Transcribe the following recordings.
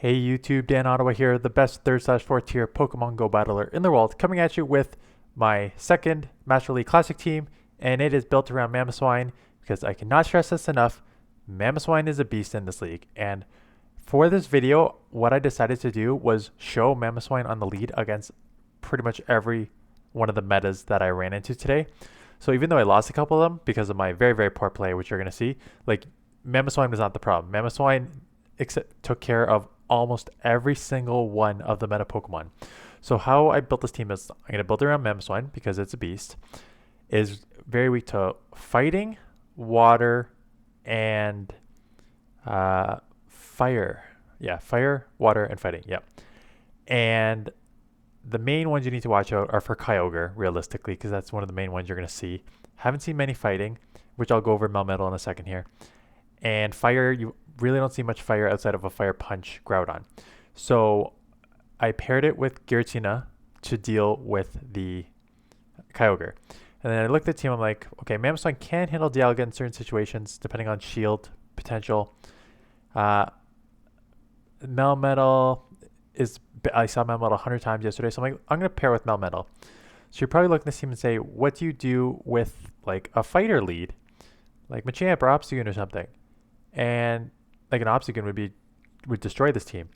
Hey YouTube, Dan Ottawa here, the best 3rd/4th tier Pokemon Go battler in the world, coming at you with my second Master League Classic team, and it is built around Mamoswine because I cannot stress this enough. Mamoswine is a beast in this league, and for this video, what I decided to do was show Mamoswine on the lead against pretty much every one of the metas that I ran into today. So even though I lost a couple of them because of my very, very poor play, which you're going to see, like Mamoswine was not the problem. Mamoswine took care of almost every single one of the meta Pokemon. So how I built this team is I'm going to build around Mamoswine because it's a beast. Is very weak to fighting, water, and fire. Yeah, fire, water, and fighting. Yep. And the main ones you need to watch out are for Kyogre, realistically, because that's one of the main ones you're going to see. Haven't seen many fighting, which I'll go over Melmetal in a second here. And fire, you really don't see much fire outside of a fire punch Groudon. So I paired it with Giratina to deal with the Kyogre. And then I looked at the team, I'm like, okay, Mamoswine can handle Dialga in certain situations, depending on shield potential. Melmetal is, I saw Melmetal 100 times yesterday, so I'm like, I'm going to pair with Melmetal. So you're probably looking at this team and say, what do you do with like a fighter lead? Like Machamp or Obstagoon or something. And like an Obstagoon would destroy this team.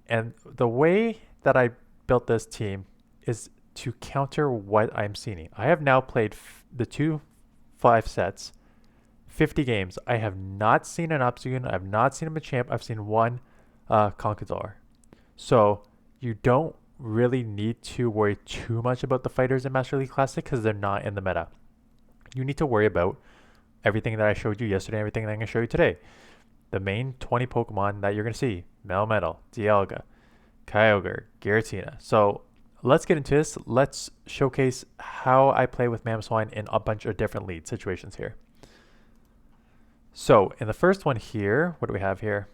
And the way that I built this team is to counter what I'm seeing. I have now played the 5 sets, 50 games. I have not seen an Obstagoon. I have not seen a Machamp. I've seen one Conkeldurr. So you don't really need to worry too much about the fighters in Master League Classic because they're not in the meta. You need to worry about everything that I showed you yesterday, everything that I'm going to show you today. The main 20 Pokemon that you're going to see: Melmetal, Dialga, Kyogre, Giratina. So let's get into this. Let's showcase how I play with Mamoswine in a bunch of different lead situations here. So in the first one here, what do we have here?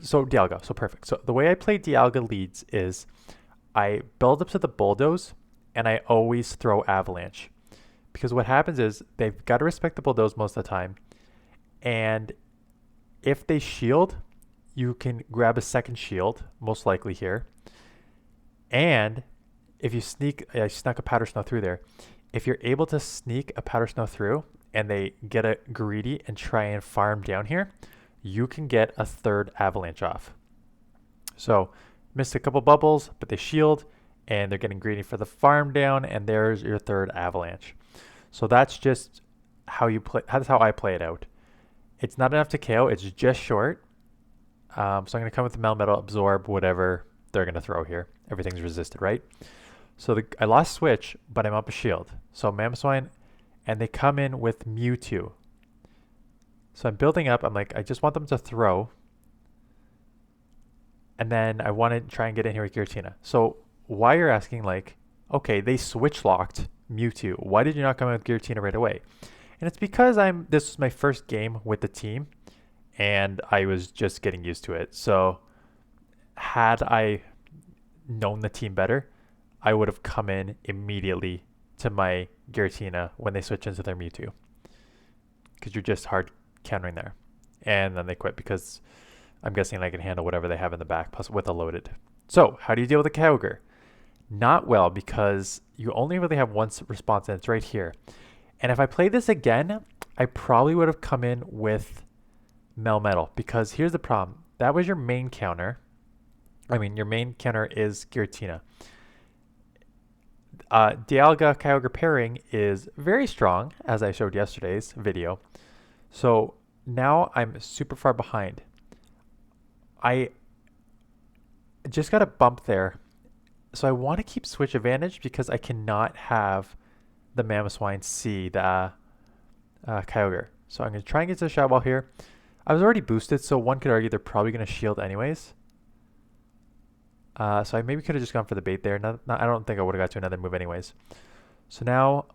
So Dialga, so perfect. So the way I play Dialga leads is I build up to the Bulldoze and I always throw Avalanche. Because what happens is they've got to respect the Bulldoze most of the time. And if they shield, you can grab a second shield, most likely here. And if you snuck a Powder Snow through there, if you're able to sneak a Powder Snow through and they get a greedy and try and farm down here, you can get a third Avalanche off. So missed a couple bubbles, but they shield and they're getting greedy for the farm down, and there's your third Avalanche. So that's just how you play. That's how I play it out. It's not enough to KO. It's just short. So I'm going to come with the Melmetal, absorb whatever they're going to throw here. Everything's resisted, right? So I lost switch, but I'm up a shield. So Mamoswine, and they come in with Mewtwo. So I'm building up. I'm like, I just want them to throw. And then I want to try and get in here with Giratina. So why you're asking, like, okay, they switch locked Mewtwo. Why did you not come in with Giratina right away? And it's because this was my first game with the team and I was just getting used to it. So had I known the team better, I would have come in immediately to my Giratina when they switch into their Mewtwo. Because you're just hard countering there. And then they quit because I'm guessing I can handle whatever they have in the back plus with a loaded. So how do you deal with a Kyogre? Not well, because you only really have one response, and it's right here. And if I play this again, I probably would have come in with Melmetal, because here's the problem. That was your main counter. I mean, your main counter is Giratina. Dialga Kyogre pairing is very strong, as I showed yesterday's video. So now I'm super far behind. I just got a bump there. So I want to keep switch advantage because I cannot have the Mamoswine see the Kyogre. So I'm going to try and get to the shot wall here. I was already boosted, so one could argue they're probably going to shield anyways. So I maybe could have just gone for the bait there. I don't think I would have got to another move anyways. So now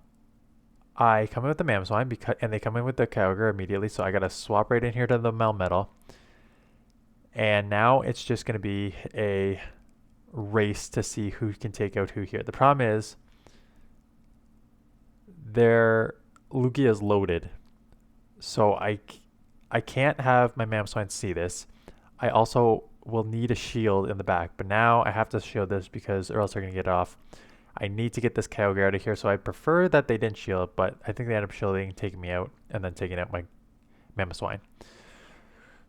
I come in with the Mamoswine, and they come in with the Kyogre immediately. So I got to swap right in here to the Melmetal. And now it's just going to be a race to see who can take out who here. The problem is their Lugia is loaded, so I can't have my Mamoswine see this. I also will need a shield in the back, but now I have to shield this because or else they're going to get it off. I need to get this Kyogre out of here, so I prefer that they didn't shield, but I think they end up shielding, taking me out, and then taking out my Mamoswine.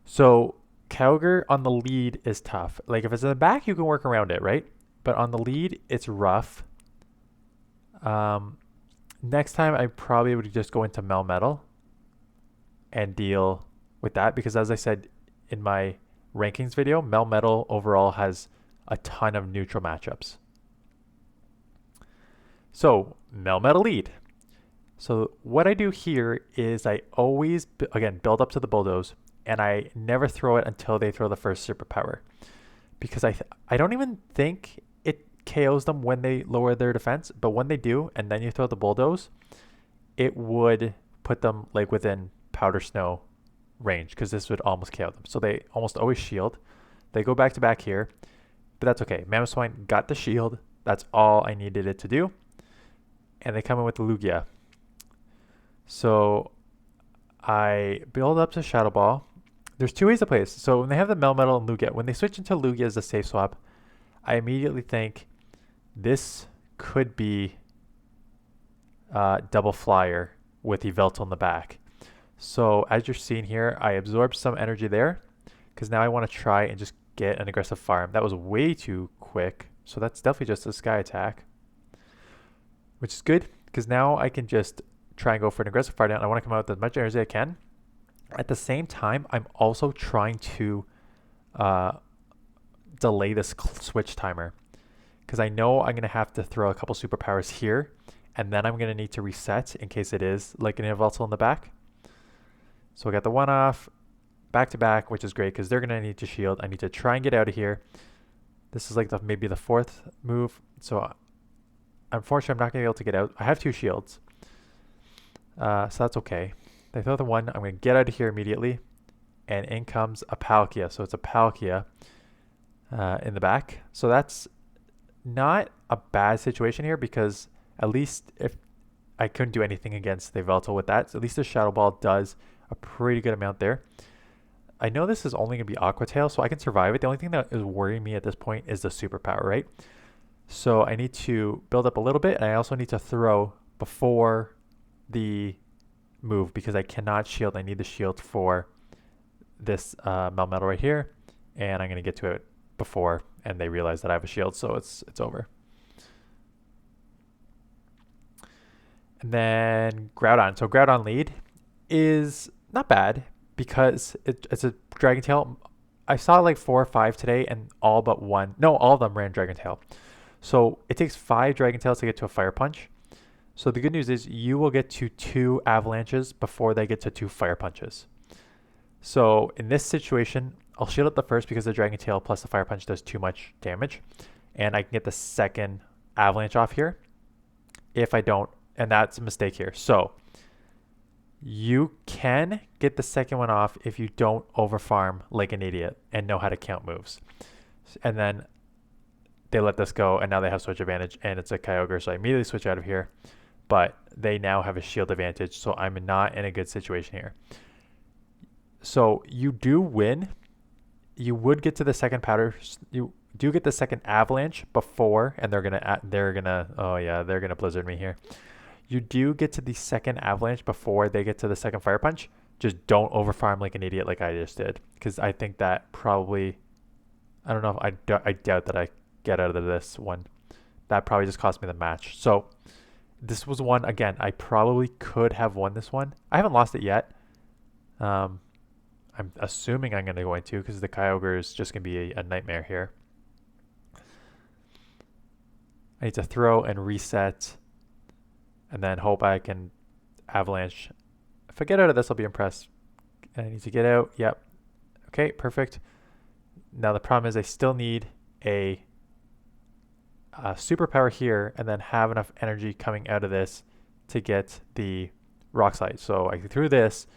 So Kyogre on the lead is tough. Like if it's in the back, you can work around it, right? But on the lead, it's rough. Next time, I probably would just go into Melmetal and deal with that because as I said in my rankings video, Melmetal overall has a ton of neutral matchups. So Melmetal Lead. So what I do here is I always, again, build up to the bulldoze and I never throw it until they throw the first superpower because I don't even think it KOs them when they lower their defense, but when they do and then you throw the bulldoze, it would put them like within powder snow range because this would almost KO them. So they almost always shield. They go back to back here, but that's okay. Mamoswine got the shield. That's all I needed it to do. And they come in with the Lugia. So I build up to Shadow Ball. There's two ways to play this. So when they have the Melmetal and Lugia, when they switch into Lugia as a safe swap, I immediately think this could be double flyer with Yveltal in the back. So as you're seeing here, I absorbed some energy there because now I want to try and just get an aggressive farm. That was way too quick. So that's definitely just a sky attack, which is good because now I can just try and go for an aggressive fire down. I want to come out with as much energy as I can. At the same time, I'm also trying to delay this switch timer because I know I'm going to have to throw a couple superpowers here and then I'm going to need to reset in case it is like an Yveltal in the back. So I got the one off back to back, which is great because they're going to need to shield. I need to try and get out of here. This is like maybe the fourth move. So unfortunately, I'm not going to be able to get out. I have two shields. So that's okay. They throw the one. I'm going to get out of here immediately. And in comes a Palkia. So it's a Palkia in the back. So that's not a bad situation here because at least if I couldn't do anything against the Yveltal with that, so at least the Shadow Ball does a pretty good amount there. I know this is only going to be Aqua Tail, so I can survive it. The only thing that is worrying me at this point is the superpower, right? So I need to build up a little bit, and I also need to throw before the move because I cannot shield. I need the shield for this Melmetal right here, and I'm going to get to it before, and they realize that I have a shield, so it's over. And then Groudon. So Groudon Lead is not bad because it's a Dragon Tail. I saw like 4 or 5 today, and all but one, no, all of them ran Dragon Tail. So it takes 5 Dragon Tails to get to a Fire Punch. So the good news is you will get to 2 Avalanches before they get to 2 Fire Punches. So in this situation, I'll shield up the first because the Dragon Tail plus the Fire Punch does too much damage. And I can get the second Avalanche off here if I don't, and that's a mistake here. So you can get the second one off if you don't overfarm like an idiot and know how to count moves. And then they let this go, and now they have switch advantage, and it's a Kyogre, so I immediately switch out of here. But they now have a shield advantage, so I'm not in a good situation here. So you do win. You would get to the second powder. You do get the second Avalanche before, and they're gonna Blizzard me here. You do get to the second Avalanche before they get to the second Fire Punch. Just don't overfarm like an idiot like I just did, because I think that probably, I don't know, I doubt that I get out of this one. That probably just cost me the match. So this was one, again, I probably could have won this one. I haven't lost it yet. I'm assuming I'm going to go into because the Kyogre is just going to be a nightmare here. I need to throw and reset and then hope I can Avalanche. If I get out of this, I'll be impressed. I need to get out. Yep. Okay, perfect. Now the problem is I still need a superpower here and then have enough energy coming out of this to get the Rock Slide. So I threw this,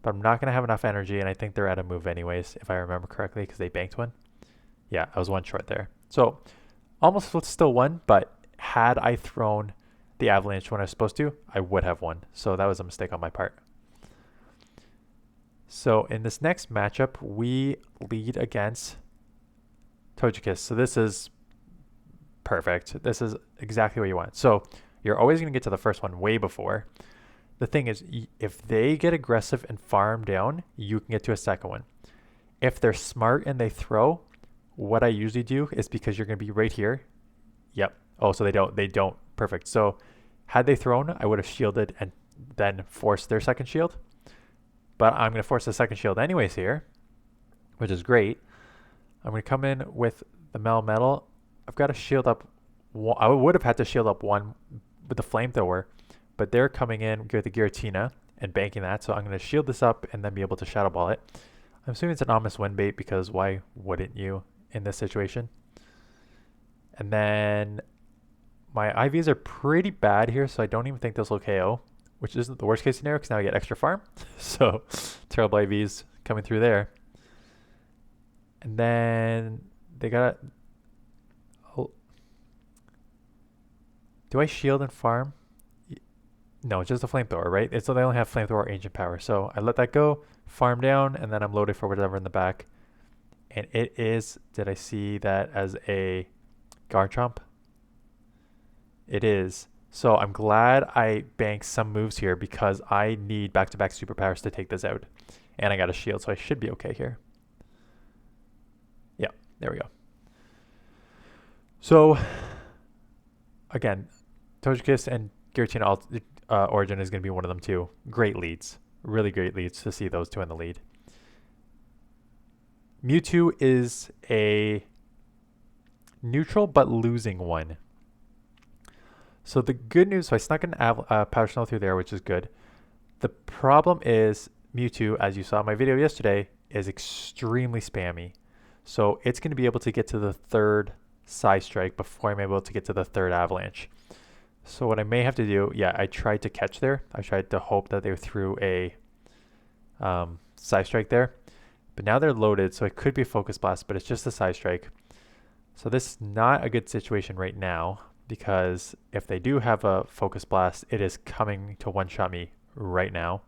but I'm not going to have enough energy, and I think they're out of move anyways, if I remember correctly, because they banked one. Yeah, I was one short there. So almost still won, but had I thrown the Avalanche when I was supposed to, I would have won. So that was a mistake on my part. So in this next matchup, we lead against Togekiss. So this is perfect. This is exactly what you want. So you're always going to get to the first one way before. The thing is, if they get aggressive and farm down, you can get to a second one. If they're smart and they throw, what I usually do is, because you're going to be right here. Yep. Oh, so they don't. They don't. Perfect. So had they thrown, I would have shielded and then forced their second shield. But I'm going to force the second shield anyways here, which is great. I'm going to come in with the Melmetal. I've got to shield up. I would have had to shield up one with the flamethrower, but they're coming in with the Giratina and banking that. So I'm going to shield this up and then be able to Shadow Ball it. I'm assuming it's an Mamoswine bait, because why wouldn't you in this situation? And then my IVs are pretty bad here, so I don't even think this will KO, which isn't the worst case scenario because now I get extra farm. So terrible IVs coming through there. And then they got... Oh. Do I shield and farm? No, just a flamethrower, right? So they only have flamethrower ancient power. So I let that go, farm down, and then I'm loaded for whatever in the back. And it is... Did I see that as a Garchomp? It is. So I'm glad I banked some moves here, because I need back-to-back superpowers to take this out. And I got a shield, so I should be okay here. Yeah, there we go. So, again, Togekiss and Giratina Origin is going to be one of them too. Great leads. Really great leads to see those two in the lead. Mewtwo is a neutral but losing one. So the good news, so I snuck an Powder Snow through there, which is good. The problem is Mewtwo, as you saw in my video yesterday, is extremely spammy. So it's going to be able to get to the third Side Strike before I'm able to get to the third Avalanche. So what I may have to do, yeah, I tried to catch there. I tried to hope that they threw a Side Strike there. But now they're loaded, so it could be a Focus Blast, but it's just a Side Strike. So this is not a good situation right now, because if they do have a Focus Blast, it is coming to one-shot me right now.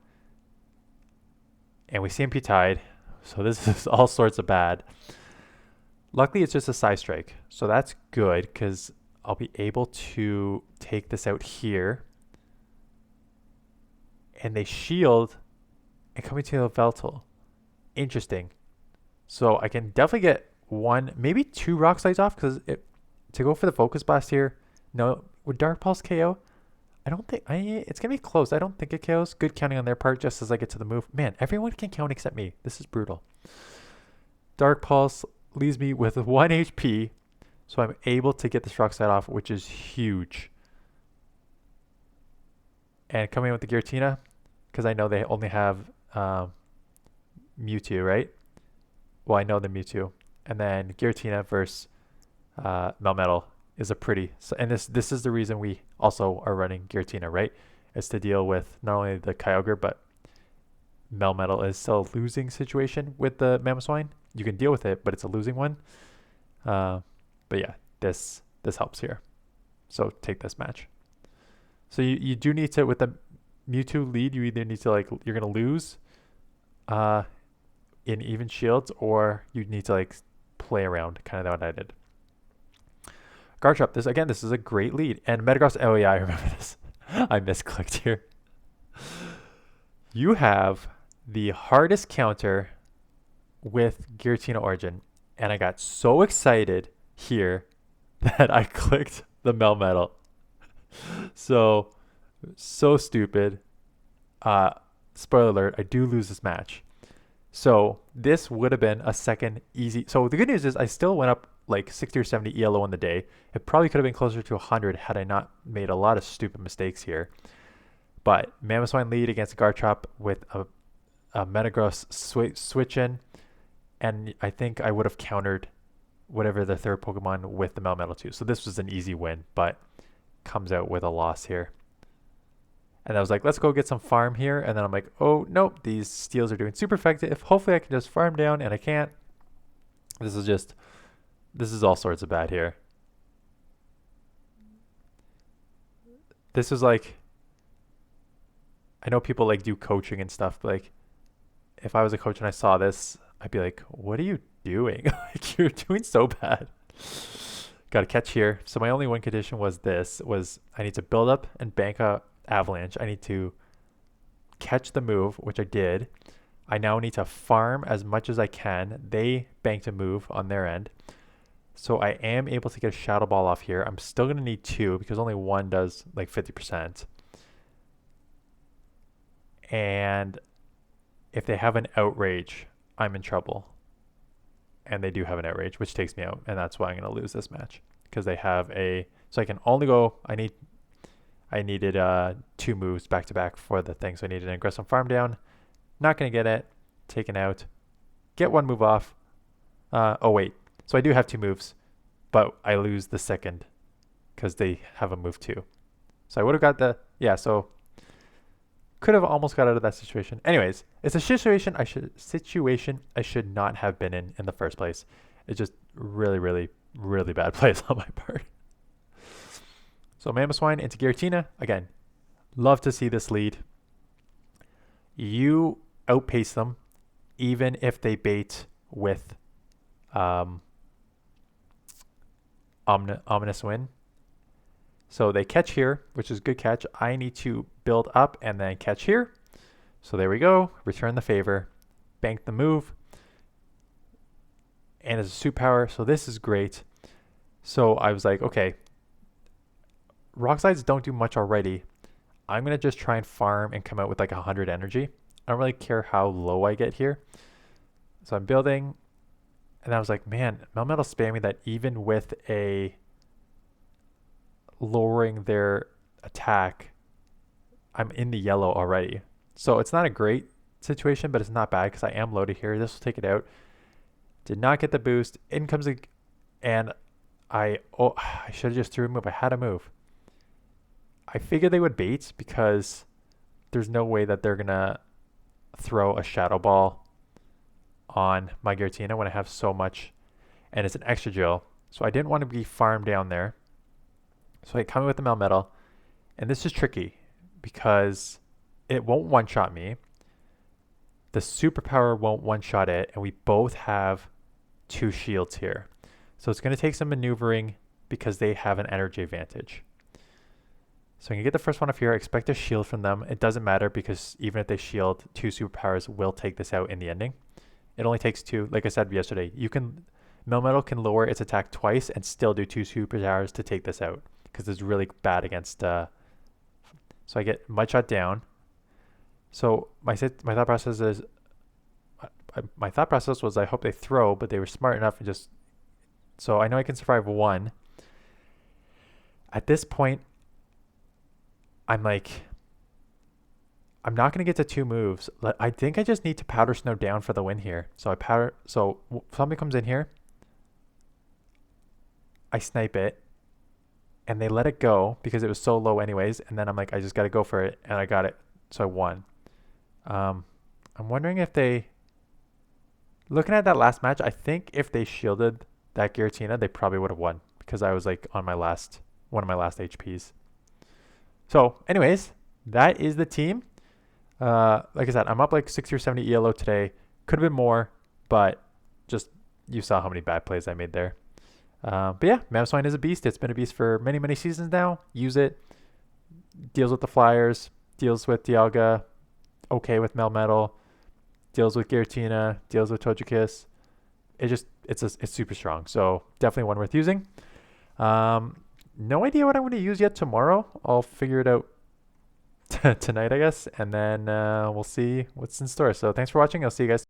And we see MP tied, so this is all sorts of bad. Luckily, it's just a Side Strike, so that's good, because I'll be able to take this out here. And they shield and come into the Veltal. Interesting. So I can definitely get one, maybe two Rock Slides off, because to go for the Focus Blast here, no, would Dark Pulse KO? I don't think, it's going to be close. I don't think it KOs. Good counting on their part just as I get to the move. Man, everyone can count except me. This is brutal. Dark Pulse leaves me with 1 HP, so I'm able to get this Rock Slide off, which is huge. And coming in with the Giratina, because I know they only have Mewtwo, right? Well, I know the Mewtwo. And then Giratina versus Melmetal is a pretty... And this is the reason we also are running Giratina, right? It's to deal with not only the Kyogre, but Melmetal is still a losing situation with the Mamoswine. You can deal with it, but it's a losing one. But yeah, this helps here. So take this match. So you do need to, with the Mewtwo lead, you either need to, like, you're going to lose in even shields, or you need to, like, play around, kind of what I did. Garchomp, this is a great lead. And Metagross, oh yeah, I remember this. I misclicked here. You have the hardest counter with Giratina Origin, and I got so excited here that I clicked the Melmetal. So stupid. Spoiler alert, I do lose this match. So this would have been a second easy. So the good news is I still went up like 60 or 70 ELO on the day. It probably could have been closer to 100 had I not made a lot of stupid mistakes here. But Mamoswine lead against Garchomp with a Metagross switch in. And I think I would have countered whatever the third Pokemon with the Melmetal too. So this was an easy win, but comes out with a loss here. And I was like, let's go get some farm here. And then I'm like, oh, nope, these steals are doing super effective. Hopefully I can just farm down, and I can't. This is all sorts of bad here. This is like, I know people like do coaching and stuff, but like, if I was a coach and I saw this, I'd be like, what are you doing? Like, you're doing so bad. Got to catch here. So my only win condition was I need to build up and bank a avalanche. I need to catch the move, which I did. I now need to farm as much as I can. They banked a move on their end. So I am able to get a Shadow Ball off here. I'm still going to need 2 because only 1 does like 50%. And if they have an Outrage, I'm in trouble. And they do have an Outrage, which takes me out. And that's why I'm going to lose this match. Because they have a... So I can only go... I needed 2 moves back to back for the thing. So I needed an aggressive farm down. Not going to get it. Taken out. Get 1 move off. Oh, wait. So I do have 2 moves. But I lose the second. Because they have a move too. So I would have got the... Yeah, so... Could have almost got out of that situation. Anyways, it's a situation I should not have been in the first place. It's just really, really, really bad plays on my part. So Mamoswine into Giratina. Again, love to see this lead. You outpace them, even if they bait with Ominous Wind. So they catch here, which is good catch. I need to build up and then catch here. So there we go. Return the favor. Bank the move. And it's a suit power. So this is great. So I was like, okay. Rock Slides don't do much already. I'm going to just try and farm and come out with like 100 energy. I don't really care how low I get here. So I'm building. And I was like, man, Melmetal spamming that even with a... lowering their attack, I'm in the yellow already. So it's not a great situation, but it's not bad because I am loaded here. This will take it out. Did not get the boost. In comes a... And I should have just threw a move. I had a move. I figured they would bait because there's no way that they're going to throw a Shadow Ball on my Giratina when I have so much. And it's an extra gel. So I didn't want to be farmed down there. So I come in with the Melmetal, and this is tricky because it won't one-shot me. The superpower won't one-shot it, and we both have 2 shields here. So it's going to take some maneuvering because they have an energy advantage. So I can get the first one off here. I expect a shield from them. It doesn't matter because even if they shield, 2 superpowers will take this out in the ending. It only takes 2. Like I said yesterday, Melmetal can lower its attack twice and still do 2 superpowers to take this out. Because it's really bad against... so I get Mud Shot down. So my thought process is... My thought process was I hope they throw, but they were smart enough and just... So I know I can survive 1. At this point, I'm like... I'm not going to get to 2 moves. I think I just need to Powder Snow down for the win here. So So somebody comes in here. I snipe it. And they let it go because it was so low anyways. And then I'm like, I just got to go for it. And I got it. So I won. I'm wondering if they... Looking at that last match, I think if they shielded that Giratina, they probably would have won. Because I was like on one of my last HPs. So anyways, that is the team. Like I said, I'm up like 60 or 70 ELO today. Could have been more. But just you saw how many bad plays I made there. But yeah, Mamoswine is a beast. It's been a beast for many, many seasons now. Use it. Deals with the Flyers. Deals with Dialga. Okay with Melmetal. Deals with Giratina. Deals with Togekiss. It's super strong. So definitely one worth using. No idea what I'm going to use yet tomorrow. I'll figure it out tonight, I guess. And then we'll see what's in store. So thanks for watching. I'll see you guys.